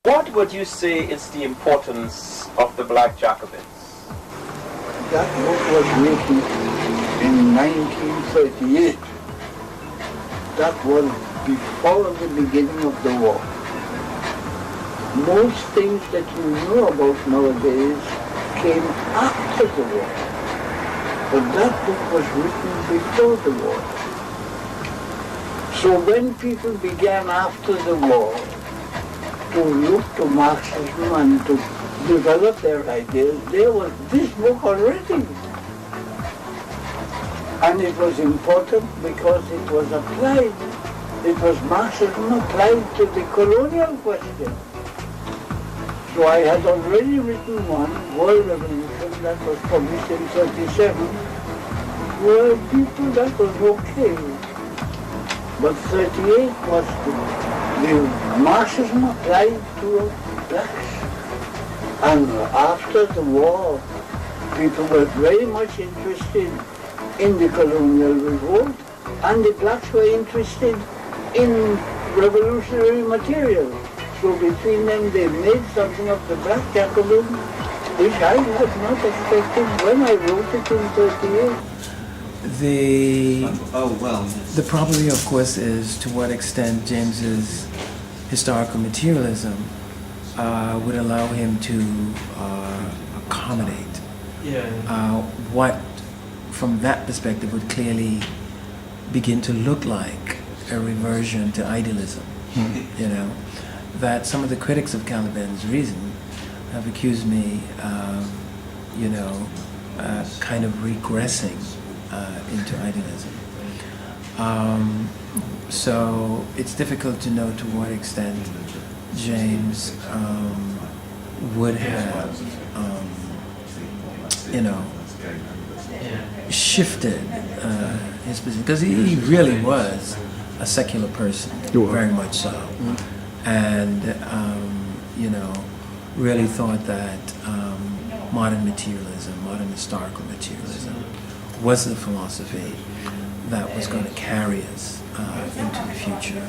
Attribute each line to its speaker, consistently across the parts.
Speaker 1: What would you say is the importance of the Black Jacobins?
Speaker 2: That book was written in 1938. That was before the beginning of the war. Most things that you know about nowadays came after the war. But that book was written before the war. So when people began after the war to look to Marxism and to develop their ideas, there was this book already. And it was important because it was applied. It was Marxism applied to the colonial question. So I had already written one, World Revolution, that was published in 1937, where people, that was okay. But 1938 was the Marxism applied to blacks. And after the war, people were very much interested in the colonial revolt, and the blacks were interested in revolutionary material. So between them they made something of the Black Jacobin, which I had not expected when I wrote it in 1938.
Speaker 3: The problem, of course, is to what extent James's historical materialism would allow him to accommodate what, from that perspective, would clearly begin to look like a reversion to idealism. You know, that some of the critics of Caliban's reason have accused me of, kind of regressing into idealism. So it's difficult to know to what extent James would have, shifted his position, because he really was a secular person, very much so, and really thought that modern materialism, modern historical materialism, was the philosophy that was going to carry us into the future.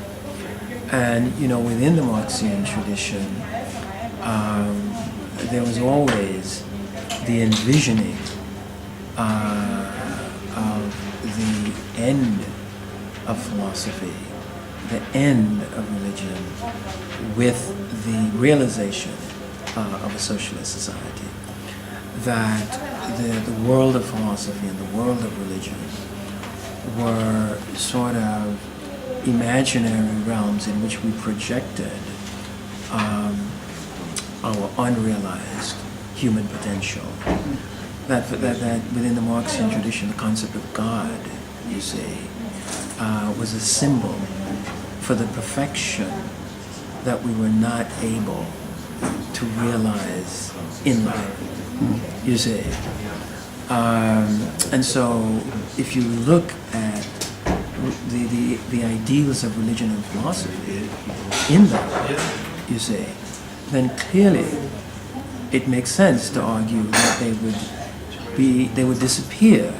Speaker 3: And within the Marxian tradition, there was always the envisioning of the end of philosophy, the end of religion, with the realization of a socialist society. That the world of philosophy and the world of religion were sort of imaginary realms in which we projected our unrealized human potential. That within the Marxian tradition, the concept of God, you see, was a symbol for the perfection that we were not able to realize in life, you see. And so if you look at the ideals of religion and philosophy in that, you see, then clearly it makes sense to argue that they would disappear,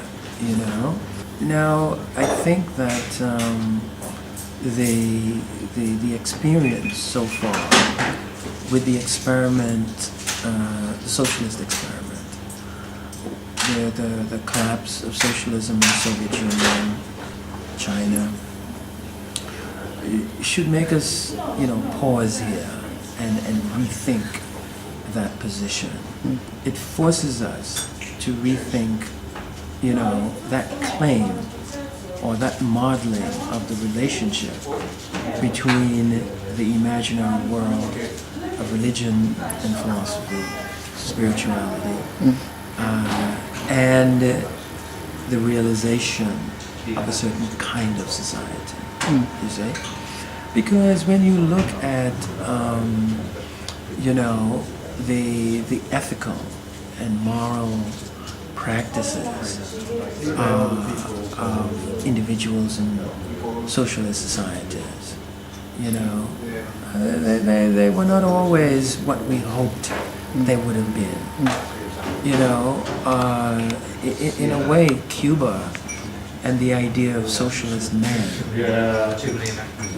Speaker 3: Now, I think that the experience so far with the experiment, the socialist experiment, the collapse of socialism in the Soviet Union, China, should make us, pause here and rethink that position. It forces us to rethink, that claim or that modeling of the relationship between the imaginary world of religion and philosophy, spirituality, and the realization of a certain kind of society, you see? Because when you look at, the ethical and moral practices of individuals in socialist societies, they were not always what we hoped they would have been. In a way, Cuba and the idea of socialist men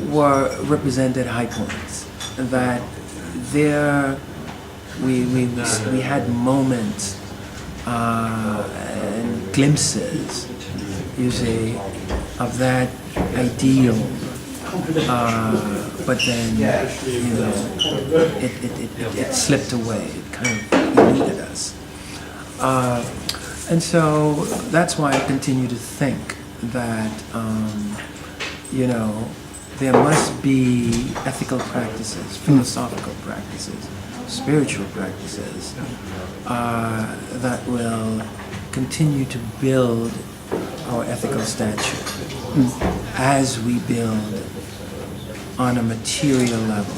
Speaker 3: were represented high points that there we had moments and glimpses, you see, of that ideal, but then, you know, it slipped away. It kind of eluded us. And so that's why I continue to think that, you know, there must be ethical practices, philosophical practices, spiritual practices that will continue to build our ethical stature as we build on a material level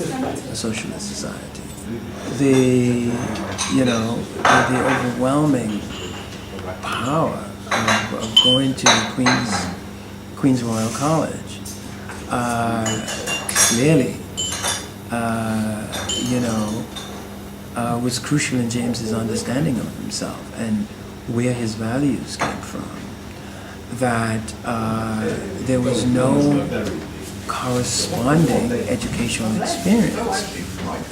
Speaker 3: a socialist society. The overwhelming power of going to Queen's Royal College clearly, was crucial in James's understanding of himself and where his values came from. That there was no corresponding educational experience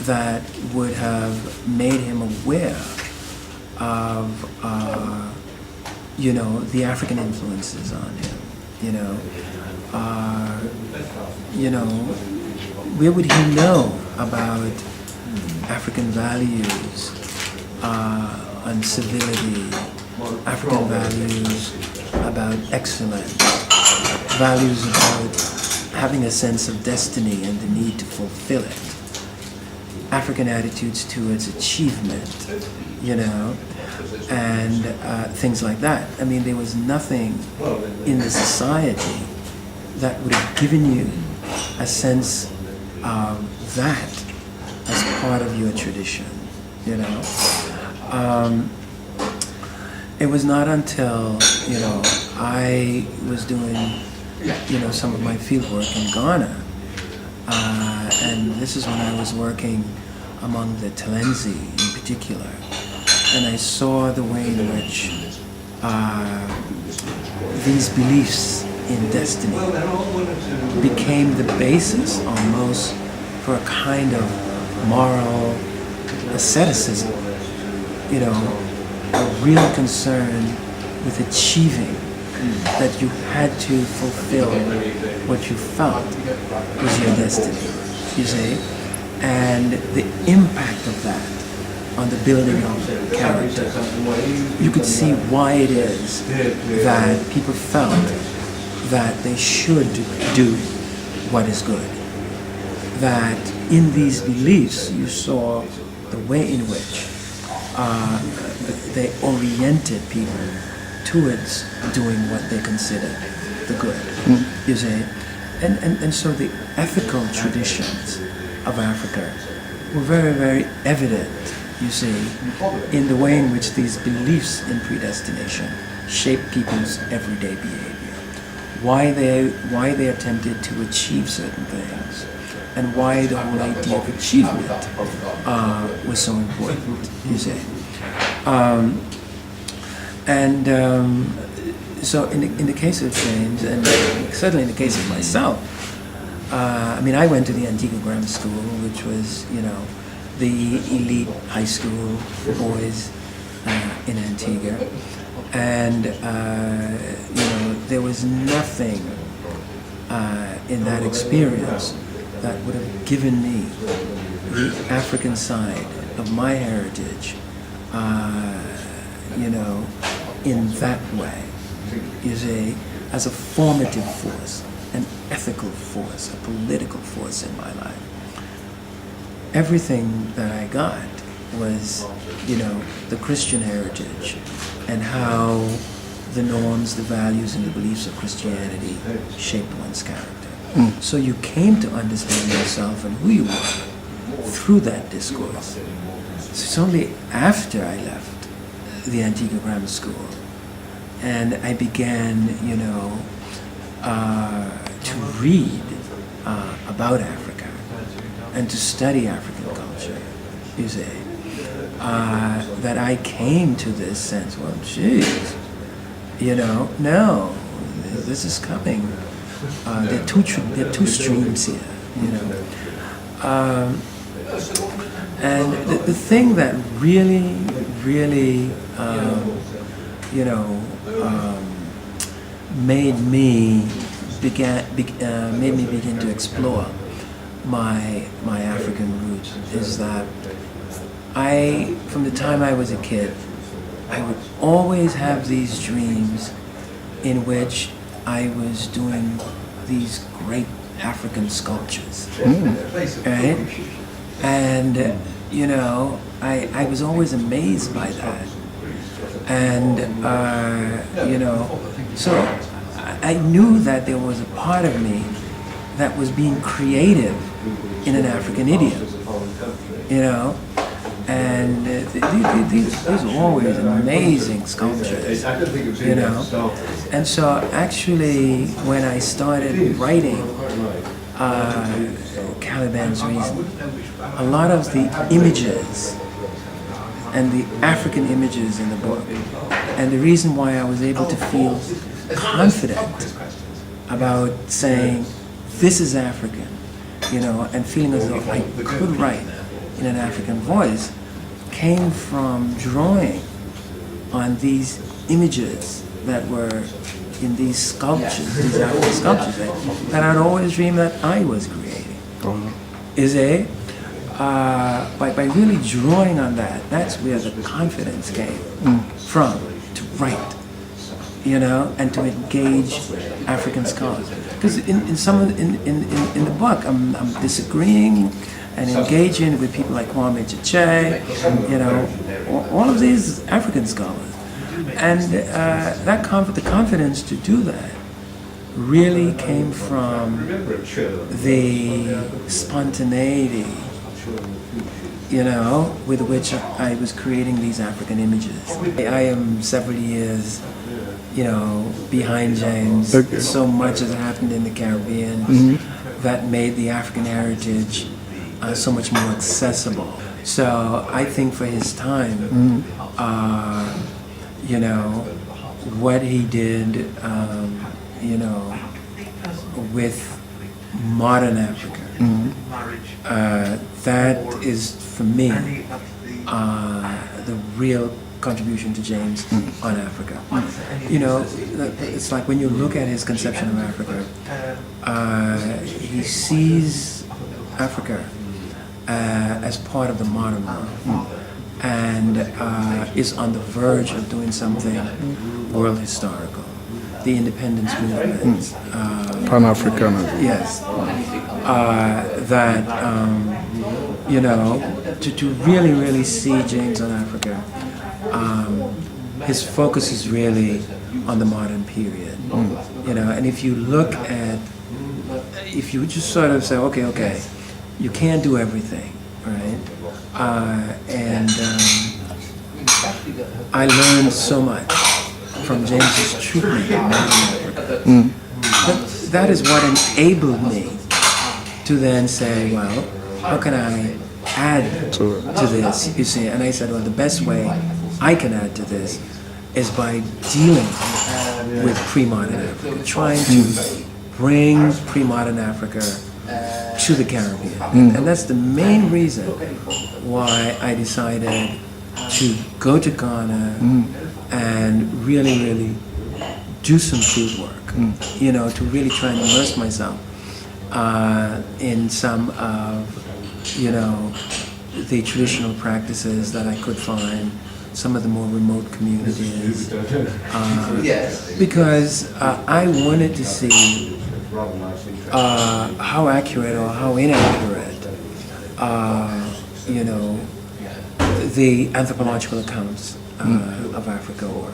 Speaker 3: that would have made him aware of, the African influences on him. Where would he know about African values on civility, African values about excellence, values about having a sense of destiny and the need to fulfill it, African attitudes towards achievement, and things like that. I mean, there was nothing in the society that would have given you a sense of that as part of your tradition, It was not until, I was doing, some of my field work in Ghana, and this is when I was working among the Talensi in particular, and I saw the way in which these beliefs in destiny became the basis almost for a kind of moral asceticism, a real concern with achieving, that you had to fulfill what you felt was your destiny, you see, and the impact of that on the building of character. You could see why it is that people felt that they should do what is good. That in these beliefs you saw the way in which they oriented people towards doing what they considered the good, you see. And so the ethical traditions of Africa were very, very evident, you see, in the way in which these beliefs in predestination shape people's everyday behavior. Why they attempted to achieve certain things, and why the whole idea of achievement was so important, you see. So in the case of James, and certainly in the case of myself, I went to the Antigua Grammar School, which was, the elite high school for boys in Antigua, and there was nothing in that experience that would have given me the African side of my heritage, in that way, you see, as a formative force, an ethical force, a political force in my life. Everything that I got was, the Christian heritage and how the norms, the values, and the beliefs of Christianity shaped one's character. So you came to understand yourself and who you were through that discourse. So it's only after I left the Antigua Grammar School and I began, to read about Africa and to study African culture, you see, that I came to this sense, well, geez, no, this is coming. There are two streams here, And the thing that really, really, made me begin to explore my African roots is that from the time I was a kid, I would always have these dreams in which I was doing these great African sculptures, right? And I was always amazed by that, and so I knew that there was a part of me that was being creative in an African idiom, and these were always amazing sculptures, and so actually when I started writing Caliban's Reason, a lot of the images and the African images in the book, and the reason why I was able to feel confident about saying this is African, and feeling as though I could write in an African voice, came from drawing on these images that were in these sculptures, these African sculptures that I'd always dreamed that I was creating. By really drawing on that, that's where the confidence came from to write, and to engage African scholars. Because in the book, I'm disagreeing and engaging with people like Kwame Chiche, all of these African scholars, and the confidence to do that really came from the spontaneity, with which I was creating these African images. I am several years, behind James.
Speaker 4: Okay.
Speaker 3: So much has happened in the Caribbean that made the African heritage so much more accessible. So I think for his time, what he did, with modern Africa, that is for me the real contribution to James on Africa. It's like when you look at his conception of Africa, he sees Africa as part of the modern world, and is on the verge of doing something world historical. The independence movement,
Speaker 4: Pan-Africanism.
Speaker 3: yes, to really, really see James on Africa, his focus is really on the modern period, and if you look at, if you just sort of say, okay, you can't do everything, right? I learned so much from James's treatment of modern Africa. But that is what enabled me to then say, well, how can I add to this, you see? And I said, well, the best way I can add to this is by dealing with pre-modern Africa, trying to bring pre-modern Africa to the Caribbean. And that's the main reason why I decided to go to Ghana and really, really do some field work, to really try and immerse myself in some of, the traditional practices that I could find, some of the more remote communities, because I wanted to see how accurate or how inaccurate, the anthropological accounts of Africa were.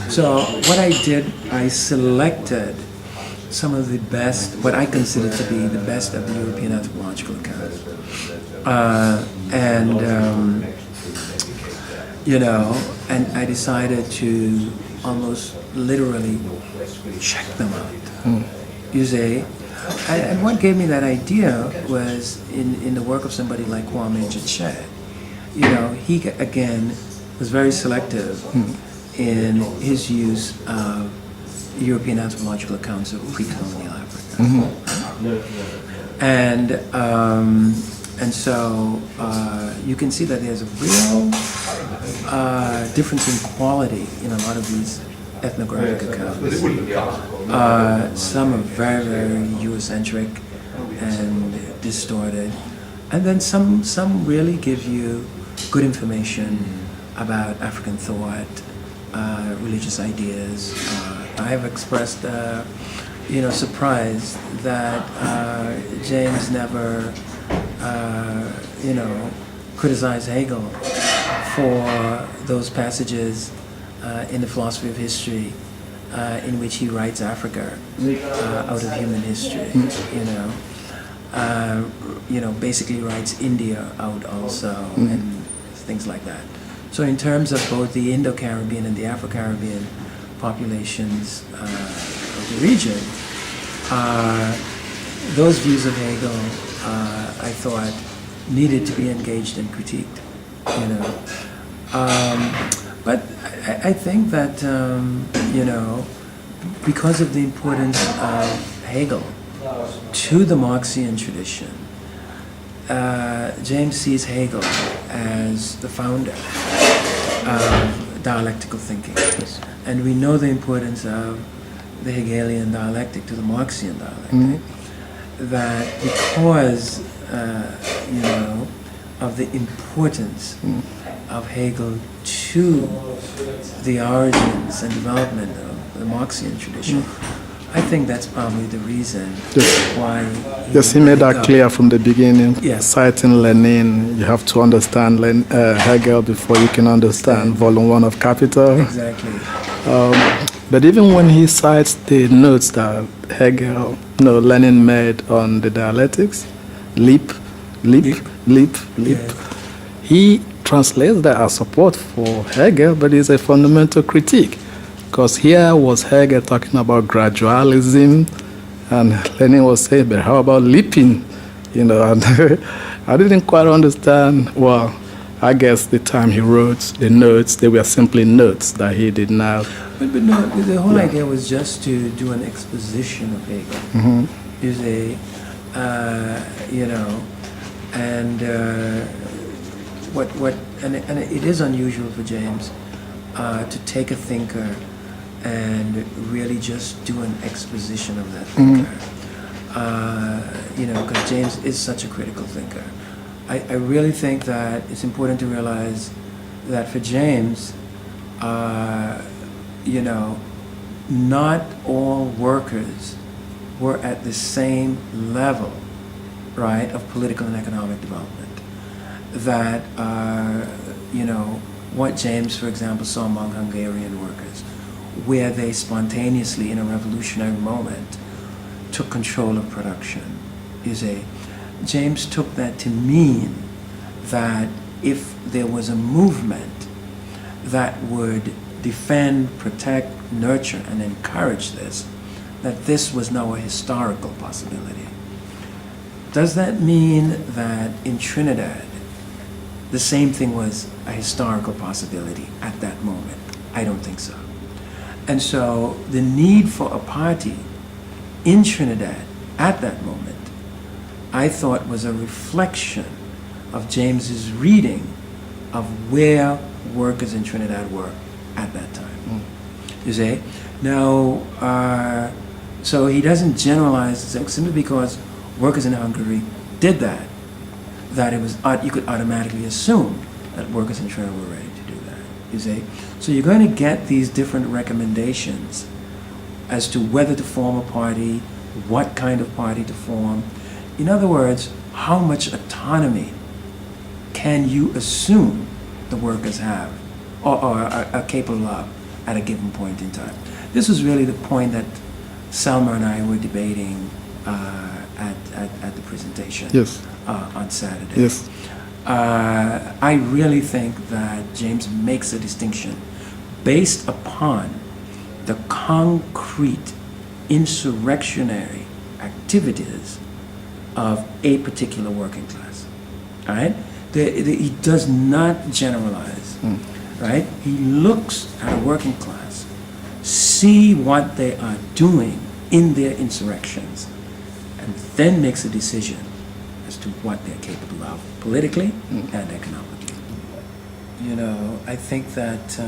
Speaker 3: So what I did, I selected some of the best, what I consider to be the best of the European anthropological accounts. And I decided to almost literally check them out, you see. And what gave me that idea was in the work of somebody like Kwame Chiche. He, again, was very selective in his use of European anthropological accounts of pre-colonial Africa. And so you can see that there's a real difference in quality in a lot of these ethnographic accounts. Some are very, very Eurocentric and distorted. And then some really give you good information about African thought, religious ideas. I have expressed, surprise that James never, criticized Hegel for those passages in the philosophy of history in which he writes Africa out of human history. Basically writes India out also, and things like that. So in terms of both the Indo-Caribbean and the Afro-Caribbean populations of the region, those views of Hegel, I thought, needed to be engaged and critiqued, But I think that, because of the importance of Hegel to the Marxian tradition, James sees Hegel as the founder of dialectical thinking. And we know the importance of the Hegelian dialectic to the Marxian dialectic. That because, of the importance of Hegel to the origins and development of the Marxian tradition, I think that's probably the reason why.
Speaker 4: He made that clear from the beginning.
Speaker 3: Yes.
Speaker 4: Citing Lenin, you have to understand Hegel before you can understand Volume 1 of Capital.
Speaker 3: Exactly.
Speaker 4: But even when he cites the notes that Lenin made on the dialectics, leap,
Speaker 3: Yes.
Speaker 4: he translates that as support for Hegel, but it's a fundamental critique. Because here was Hegel talking about gradualism, and Lenin was saying, but how about leaping? And I didn't quite understand. Well, I guess the time he wrote the notes, they were simply notes that he did not.
Speaker 3: But no, the whole idea was just to do an exposition of Hegel. You see, and and it is unusual for James to take a thinker and really just do an exposition of that thinker. Because James is such a critical thinker. I really think that it's important to realize that for James, not all workers were at the same level, right, of political and economic development. That, what James, for example, saw among Hungarian workers, where they spontaneously, in a revolutionary moment, took control of production. James took that to mean that if there was a movement that would defend, protect, nurture, and encourage this, that this was now a historical possibility. Does that mean that in Trinidad, the same thing was a historical possibility at that moment? I don't think so. And so the need for a party in Trinidad at that moment, I thought, was a reflection of James's reading of where workers in Trinidad were at that time. You see? Now, so he doesn't generalize simply because workers in Hungary did that it was, you could automatically assume that workers in Trinidad were ready to do that. You see? So you're going to get these different recommendations as to whether to form a party, what kind of party to form. In other words, how much autonomy can you assume the workers have or are capable of at a given point in time? This was really the point that Selma and I were debating at the presentation.
Speaker 4: Yes.
Speaker 3: On Saturday.
Speaker 4: Yes.
Speaker 3: I really think that James makes a distinction based upon the concrete insurrectionary activities of a particular working class. All right? He does not generalize. Right? He looks at a working class, see what they are doing in their insurrections, and then makes a decision as to what they're capable of politically and economically. You know, I think that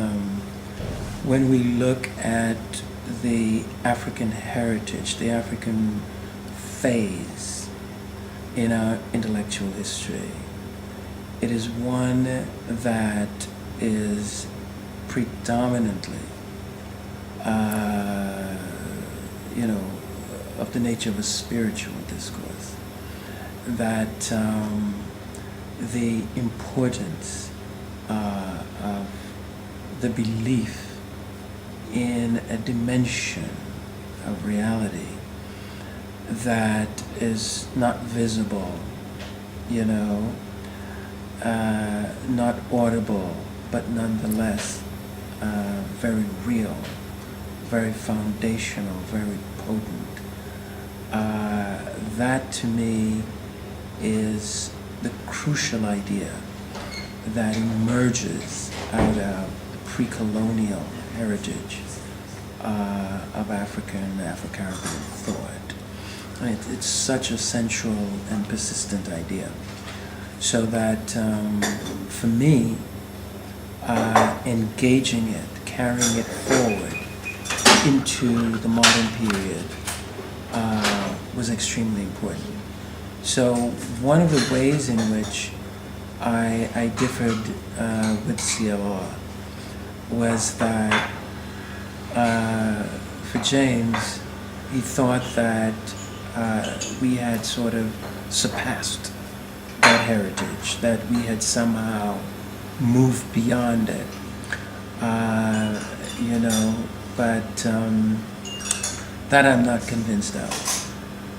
Speaker 3: when we look at the African heritage, the African phase in our intellectual history, it is one that is predominantly, of the nature of a spiritual discourse. That the importance of the belief in a dimension of reality that is not visible, not audible, but nonetheless very real, very foundational, very potent. That to me is the crucial idea that emerges out of the pre-colonial heritage of Afro-Caribbean thought. It's such a central and persistent idea. So that for me, engaging it, carrying it forward into the modern period was extremely important. So one of the ways in which I differed with CLR was that for James, he thought that we had sort of surpassed that heritage, that we had somehow moved beyond it, but that I'm not convinced of.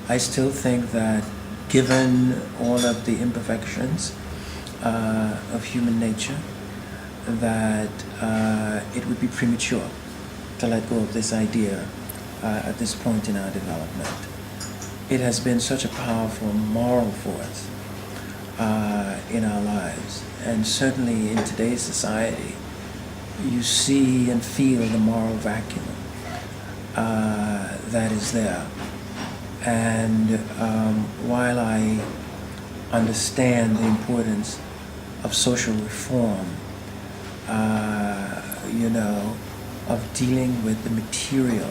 Speaker 3: I still think that given all of the imperfections of human nature, that it would be premature to let go of this idea at this point in our development. It has been such a powerful moral force in our lives, and certainly in today's society, you see and feel the moral vacuum that is there. And while I understand the importance of social reform, of dealing with the material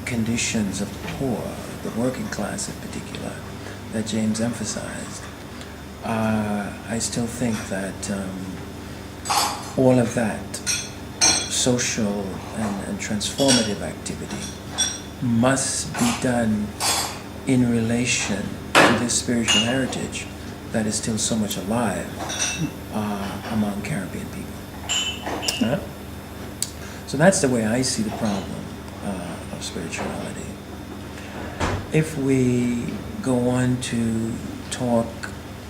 Speaker 3: conditions of the poor, the working class in particular, that James emphasized, I still think that all of that social and transformative activity must be done in relation to this spiritual heritage that is still so much alive among Caribbean people. Huh? So that's the way I see the problem of spirituality. If we go on to talk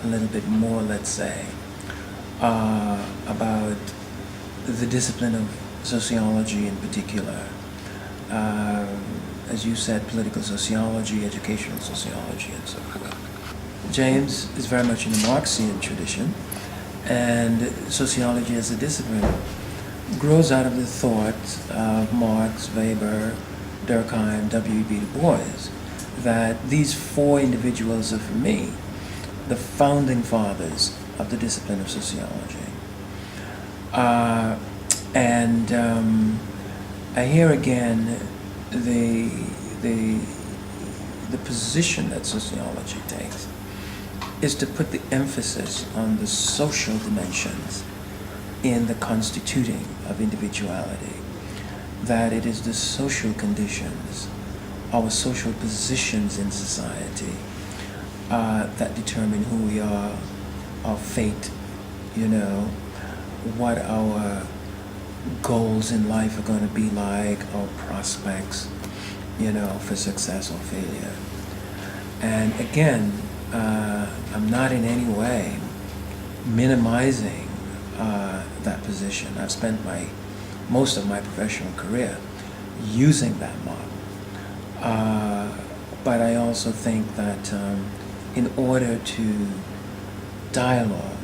Speaker 3: a little bit more, let's say, about the discipline of sociology in particular, as you said, political sociology, educational sociology, and so forth. James is very much in the Marxian tradition, and sociology as a discipline grows out of the thought of Marx, Weber, Durkheim, W.E.B. Du Bois, that these four individuals are, for me, the founding fathers of the discipline of sociology. I hear again the position that sociology takes is to put the emphasis on the social dimensions in the constituting of individuality, that it is the social conditions, our social positions in society that determine who we are, our fate, what our goals in life are going to be like, our prospects, for success or failure. And again, I'm not in any way minimizing that position. I've spent most of my professional career using that model. But I also think that in order to dialogue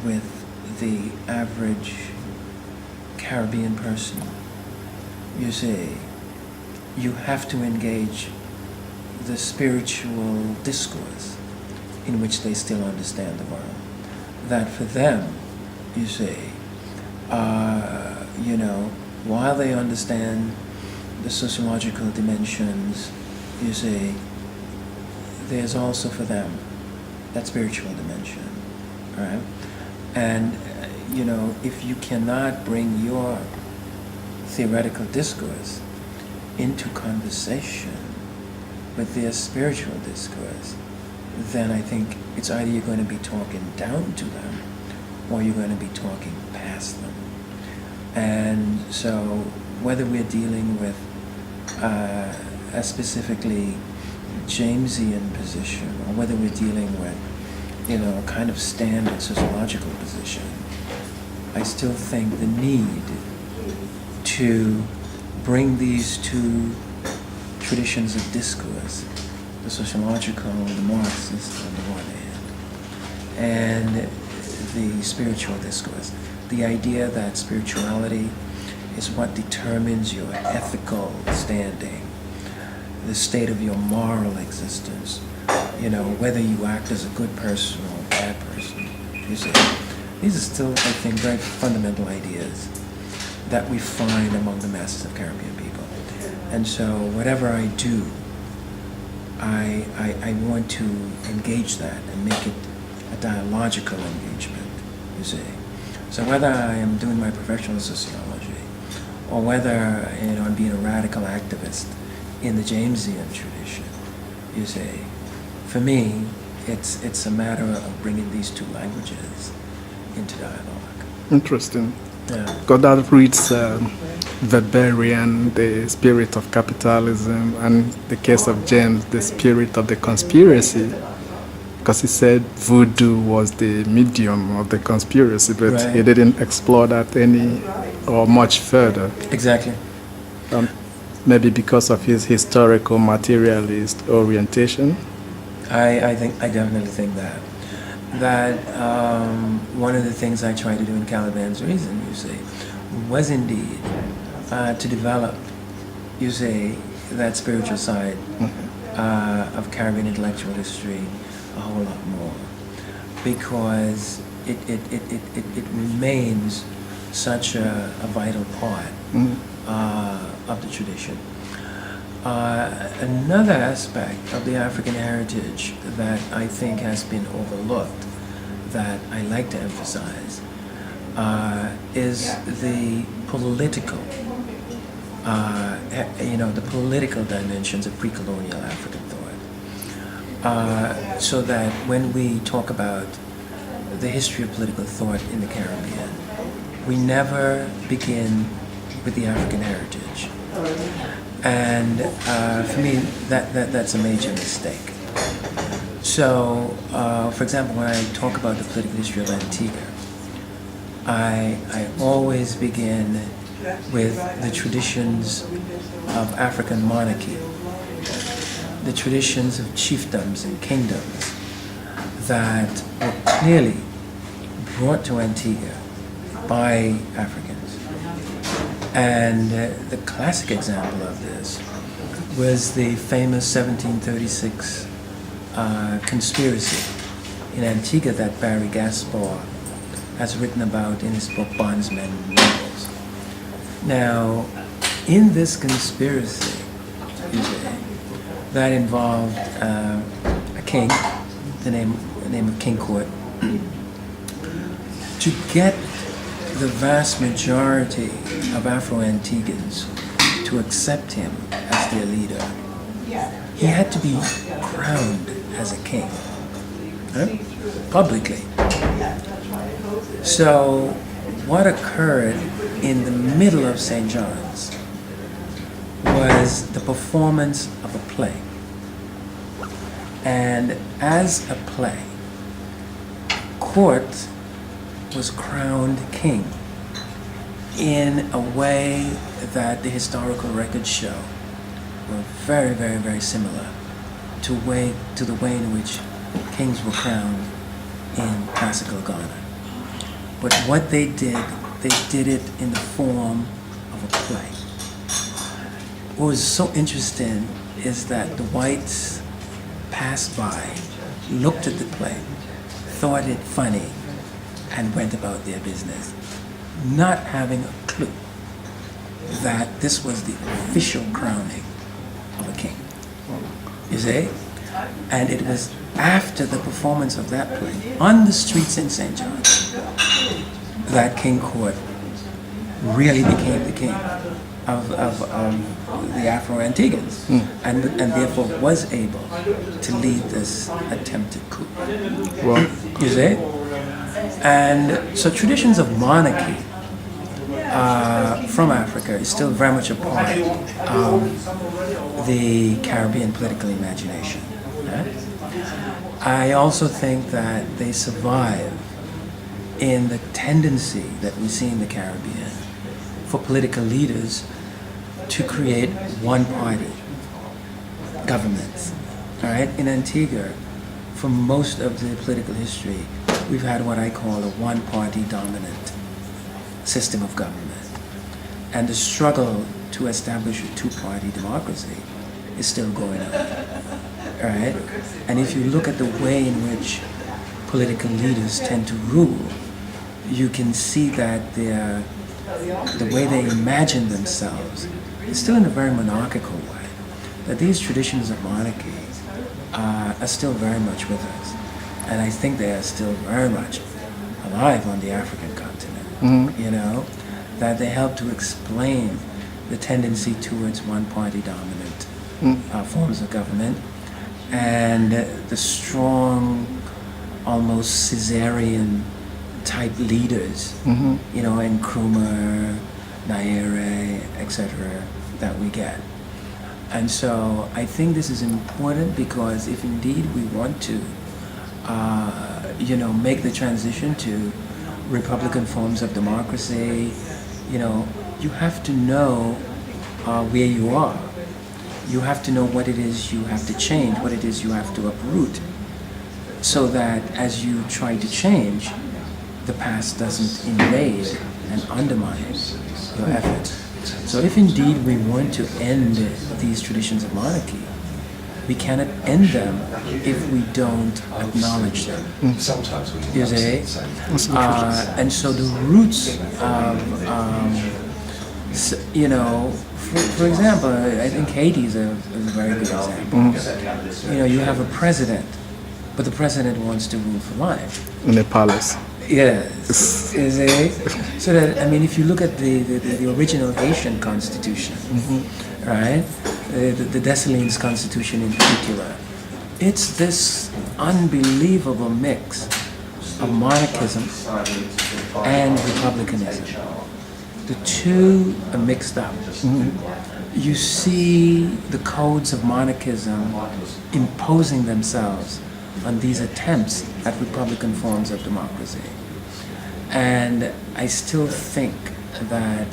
Speaker 3: with the average Caribbean person, you see, you have to engage the spiritual discourse in which they still understand the world. That for them, you see, while they understand the sociological dimensions, you see, there's also for them that spiritual dimension, right? And, if you cannot bring your theoretical discourse into conversation with their spiritual discourse, then I think it's either you're going to be talking down to them or you're going to be talking past them. And so whether we're dealing with a specifically Jamesian position or whether we're dealing with, a kind of standard sociological position, I still think the need to bring these two traditions of discourse, the sociological, the Marxist on the one hand, and the spiritual discourse. The idea that spirituality is what determines your ethical standing, the state of your moral existence, whether you act as a good person or a bad person. You see, these are still, I think, very fundamental ideas that we find among the masses of Caribbean people. And so whatever I do, I want to engage that and make it a dialogical engagement, you see. So whether I am doing my professional sociology or whether I'm being a radical activist in the Jamesian tradition, you see, for me, it's a matter of bringing these two languages into dialogue.
Speaker 4: Interesting.
Speaker 3: Yeah.
Speaker 4: Because that reads Weberian, the spirit of capitalism, and the case of James, the spirit of the conspiracy. Because he said voodoo was the medium of the conspiracy, but
Speaker 3: Right.
Speaker 4: he didn't explore that any or much further.
Speaker 3: Exactly.
Speaker 4: Maybe because of his historical materialist orientation.
Speaker 3: I definitely think that one of the things I tried to do in Caliban's Reason, you see, was indeed to develop, you say, that spiritual side of Caribbean intellectual history a whole lot more, because it remains such a vital part of the tradition. Another aspect of the African heritage that I think has been overlooked, that I like to emphasize, is the political, the political dimensions of pre-colonial African thought. So that when we talk about the history of political thought in the Caribbean, we never begin with the African heritage. And for me, that's a major mistake. So, for example, when I talk about the political history of Antigua, I always begin with the traditions of African monarchy, the traditions of chiefdoms and kingdoms that were clearly brought to Antigua by Africans. And the classic example of this was the famous 1736 conspiracy in Antigua that Barry Gaspar has written about in his book Bondsmen and Nobles. Now, in this conspiracy, that involved a king, the name of King Court, to get the vast majority of Afro-Antiguans to accept him as their leader, he had to be crowned as a king, publicly. So what occurred in the middle of St. John's was the performance of a play. And as a play, Court was crowned king in a way that the historical records show were very, very, very similar to the way in which kings were crowned in classical Ghana. But what they did it in the form of a play. What was so interesting is that the whites passed by, looked at the play, thought it funny, and went about their business, not having a clue that this was the official crowning of a king. You see? And it was after the performance of that play on the streets in St. John that King Court really became the king of the Afro-Antigans, and therefore was able to lead this attempted coup.
Speaker 4: Well,
Speaker 3: You see? And so traditions of monarchy from Africa is still very much a part of the Caribbean political imagination. Right? I also think that they survive in the tendency that we see in the Caribbean for political leaders to create one-party governments. All right? In Antigua, for most of the political history, we've had what I call a one-party dominant system of government. And the struggle to establish a two-party democracy is still going on. All right? And if you look at the way in which political leaders tend to rule, you can see that the way they imagine themselves is still in a very monarchical way. That these traditions of monarchy are still very much with us. And I think they are still very much alive on the African continent, you know, that they help to explain the tendency towards one-party dominant forms of government and the strong, almost Caesarean type leaders, you know, Nkrumah, Nyerere, etc., that we get. And so I think this is important because if indeed we want to, you know, make the transition to Republican forms of democracy, you know, you have to know where you are. You have to know what it is you have to change, what it is you have to uproot, so that as you try to change, the past doesn't invade and undermine your efforts. So if indeed we want to end these traditions of monarchy, we cannot end them if we don't acknowledge them. You see? And so the roots of, you know, for example, I think Haiti is a very good example. You know, you have a president, but the president wants to rule for life.
Speaker 4: in a palace.
Speaker 3: Yes, is it? So that, I mean, if you look at the original Haitian constitution, right, the Dessalines constitution in particular, it's this unbelievable mix of monarchism and republicanism. The two are mixed up. You see the codes of monarchism imposing themselves on these attempts at republican forms of democracy. And I still think that,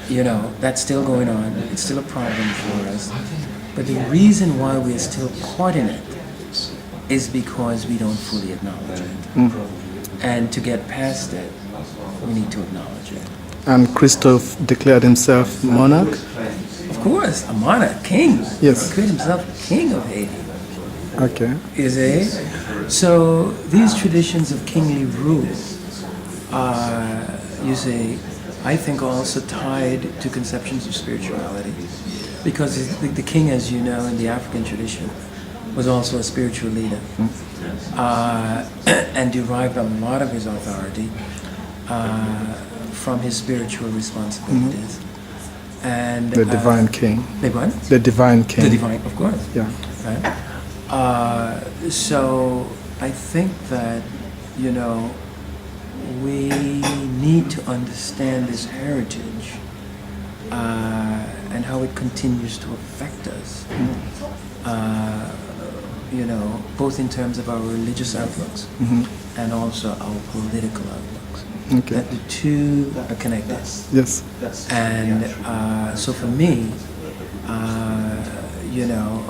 Speaker 3: you know, that's still going on. It's still a problem for us. But the reason why we're still caught in it is because we don't fully acknowledge it. And to get past it, we need to acknowledge it.
Speaker 4: And Christophe declared himself monarch?
Speaker 3: Of course, a monarch, king.
Speaker 4: Yes.
Speaker 3: He declared himself king of Haiti.
Speaker 4: Okay.
Speaker 3: Is it? So these traditions of kingly rule are, you see, I think also tied to conceptions of spirituality. Because the king, as you know, in the African tradition, was also a spiritual leader. And derived a lot of his authority from his spiritual responsibilities. And
Speaker 4: The divine king.
Speaker 3: The what?
Speaker 4: The divine king.
Speaker 3: The divine, of course.
Speaker 4: Yeah.
Speaker 3: Right? So I think that, you know, we need to understand this heritage and how it continues to affect us, you know, both in terms of our religious outlooks and also our political outlooks.
Speaker 4: Okay.
Speaker 3: That the two are connected.
Speaker 4: Yes.
Speaker 3: And so for me, you know,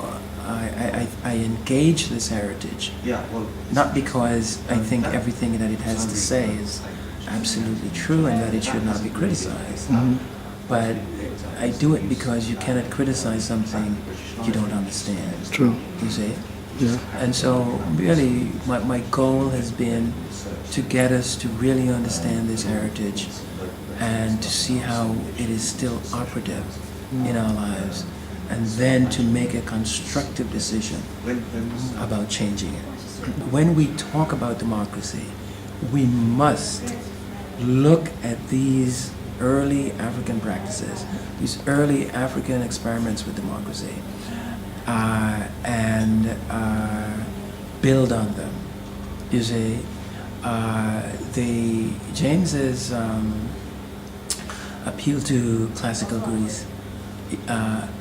Speaker 3: I engage this heritage, not because I think everything that it has to say is absolutely true and that it should not be criticized, but I do it because you cannot criticize something you don't understand.
Speaker 4: True.
Speaker 3: You see?
Speaker 4: Yeah.
Speaker 3: And so really my goal has been to get us to really understand this heritage and to see how it is still operative in our lives, and then to make a constructive decision about changing it. When we talk about democracy, we must look at these early African practices, these early African experiments with democracy, and build on them. You see, James's appeal to classical Greece,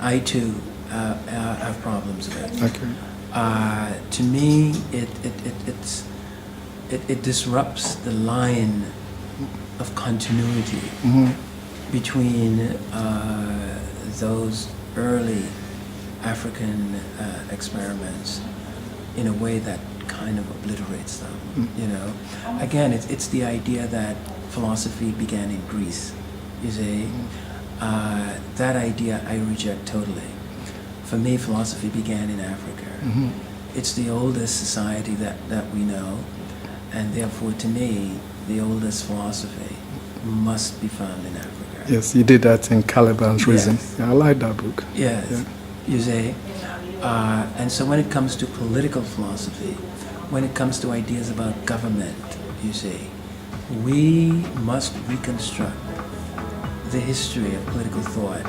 Speaker 3: I too have problems with.
Speaker 4: Okay.
Speaker 3: To me, it disrupts the line of continuity between those early African experiments in a way that kind of obliterates them. You know, again, it's the idea that philosophy began in Greece. You see, that idea I reject totally. For me, philosophy began in Africa. It's the oldest society that we know, and therefore, to me, the oldest philosophy must be found in Africa.
Speaker 4: Yes, you did that in Caliban's Reason.
Speaker 3: Yes.
Speaker 4: Yeah, I like that book.
Speaker 3: Yes,
Speaker 4: Yeah.
Speaker 3: you see. And so when it comes to political philosophy, when it comes to ideas about government, you see, we must reconstruct the history of political thought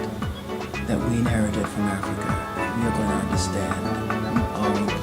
Speaker 3: that we inherited from Africa. We are going to understand our